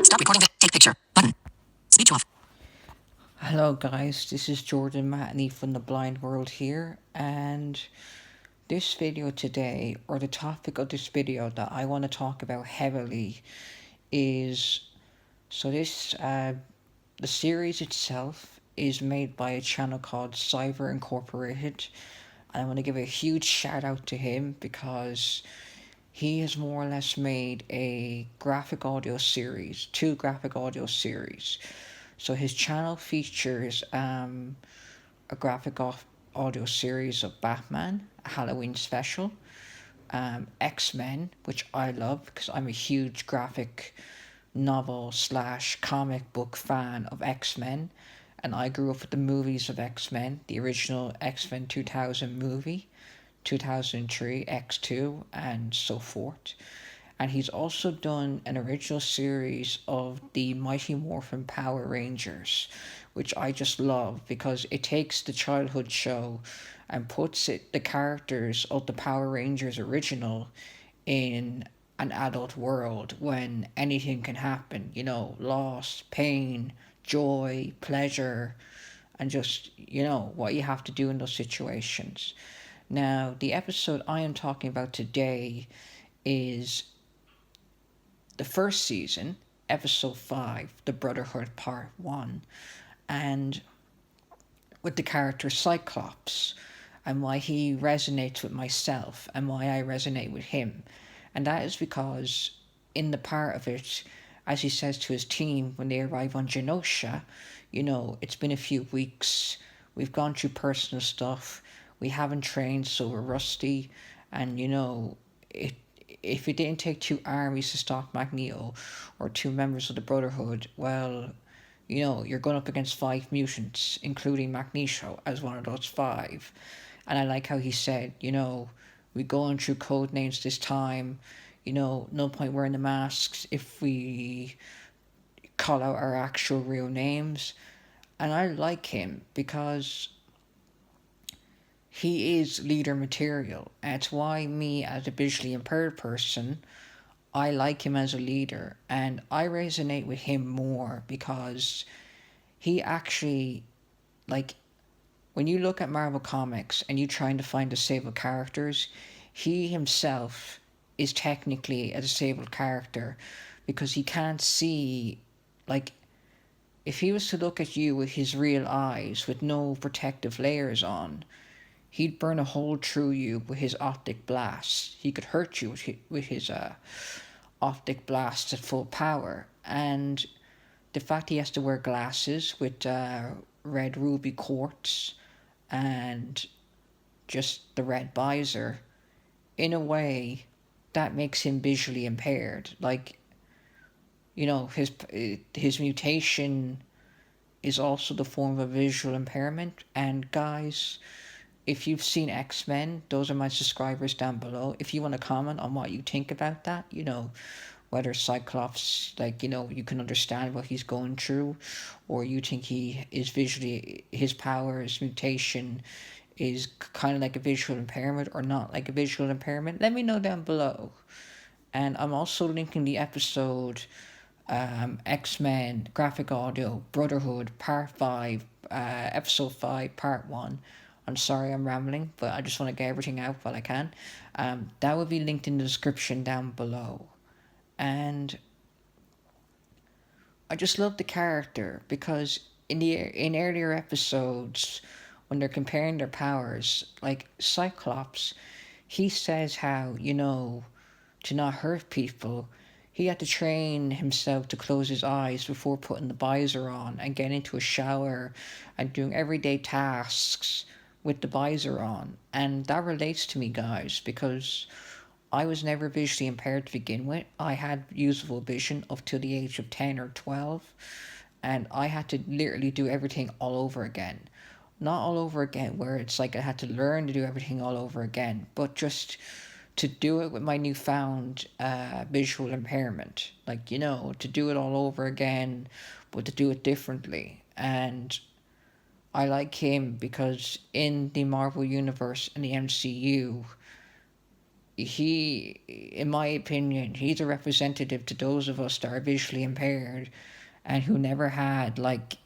Stop recording. Take picture. Button. Speech off. Hello guys, this is Jordan Matney from the Blind World here, and this video today, or the topic of this video that I want to talk about heavily is, the series itself is made by a channel called Cyber Incorporated, and I want to give a huge shout out to him because he has more or less made a graphic audio series, two graphic audio series. So his channel features a graphic audio series of Batman, a Halloween special, X-Men, which I love because I'm a huge graphic novel / comic book fan of X-Men, and I grew up with the movies of X-Men, the original X-Men 2000 movie, 2003 X2, and so forth. And he's also done an original series of the Mighty Morphin Power Rangers, which I just love because it takes the childhood show and puts the characters of the Power Rangers original in an adult world when anything can happen, loss, pain, joy, pleasure, and just, what you have to do in those situations. Now, the episode I am talking about today is the first season, episode 5, The Brotherhood Part 1, and with the character Cyclops, and why he resonates with myself and why I resonate with him. And that is because in the part of it, as he says to his team when they arrive on Genosha, it's been a few weeks, we've gone through personal stuff, we haven't trained, so we're rusty, and if it didn't take 2 armies to stop Magneto, or 2 members of the Brotherhood, well, you're going up against 5 mutants, including Magneto as one of those 5. And I like how he said, we're going through code names this time, no point wearing the masks if we call out our actual real names. And I like him because he is leader material. And it's why me, as a visually impaired person, I like him as a leader. And I resonate with him more because he actually, when you look at Marvel Comics and you trying to find disabled characters, he himself is technically a disabled character because he can't see, if he was to look at you with his real eyes with no protective layers on, he'd burn a hole through you with his optic blast. He could hurt you with his optic blast at full power. And the fact he has to wear glasses with red ruby quartz and just the red visor, in a way, that makes him visually impaired. His mutation is also the form of visual impairment. And guys, if you've seen X-Men, those are my subscribers down below. If you want to comment on what you think about that, whether Cyclops, you can understand what he's going through, or you think he is his power, his mutation is kind of like a visual impairment or not like a visual impairment, let me know down below. And I'm also linking the episode X-Men graphic audio Brotherhood Part 5, episode 5 Part 1. I'm sorry I'm rambling, but I just want to get everything out while I can. That will be linked in the description down below. And I just love the character because in earlier episodes, when they're comparing their powers, like Cyclops, he says how, to not hurt people, he had to train himself to close his eyes before putting the visor on and getting into a shower and doing everyday tasks with the visor on. And that relates to me, guys, because I was never visually impaired to begin with. I had usable vision up to the age of 10 or 12, and I had to literally do everything all over again. Not all over again where it's like I had to learn to do everything all over again, but just to do it with my newfound visual impairment. To do it all over again, but to do it differently. And I like him because in the Marvel Universe and the MCU, he, in my opinion, he's a representative to those of us that are visually impaired and who never had, like,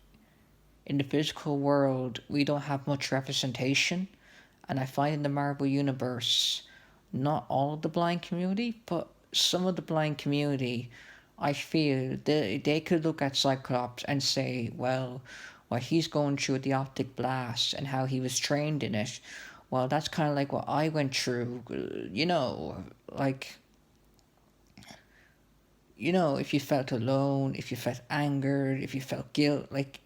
in the physical world, we don't have much representation. And I find in the Marvel Universe, not all of the blind community, but some of the blind community, I feel they could look at Cyclops and say, well, what he's going through with the optic blast and how he was trained in it, well, that's kind of like what I went through, like, if you felt alone, if you felt angered, if you felt guilt, like,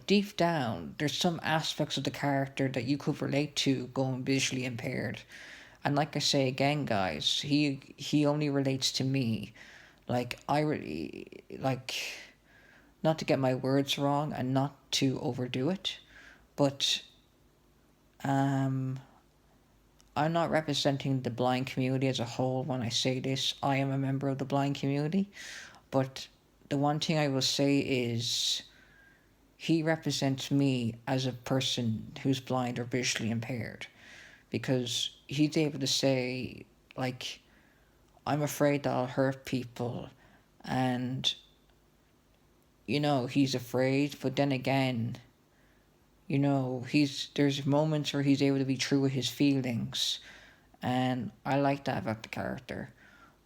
deep down, there's some aspects of the character that you could relate to going visually impaired. And like I say again, guys, he only relates to me. Like, I really, like, not to get my words wrong and not to overdo it, but um, I'm not representing the blind community as a whole when I say this. I am a member of the blind community, but the one thing I will say is he represents me as a person who's blind or visually impaired, because he's able to say, like, I'm afraid that I'll hurt people, and he's afraid, but then again, there's moments where he's able to be true with his feelings, and I like that about the character.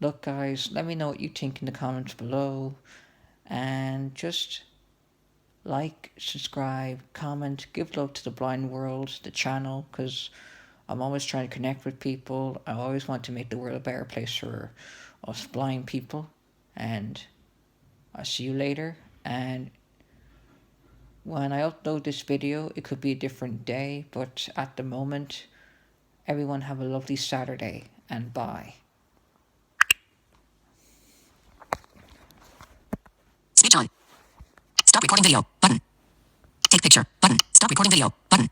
Look, guys, let me know what you think in the comments below, and just like, subscribe, comment, give love to the blind world, the channel, because I'm always trying to connect with people. I always want to make the world a better place for us blind people. And I'll see you later. And when I upload this video, it could be a different day, but at the moment, everyone have a lovely Saturday, and bye. Speech on. Stop recording video. Button. Take picture. Button. Stop recording video. Button.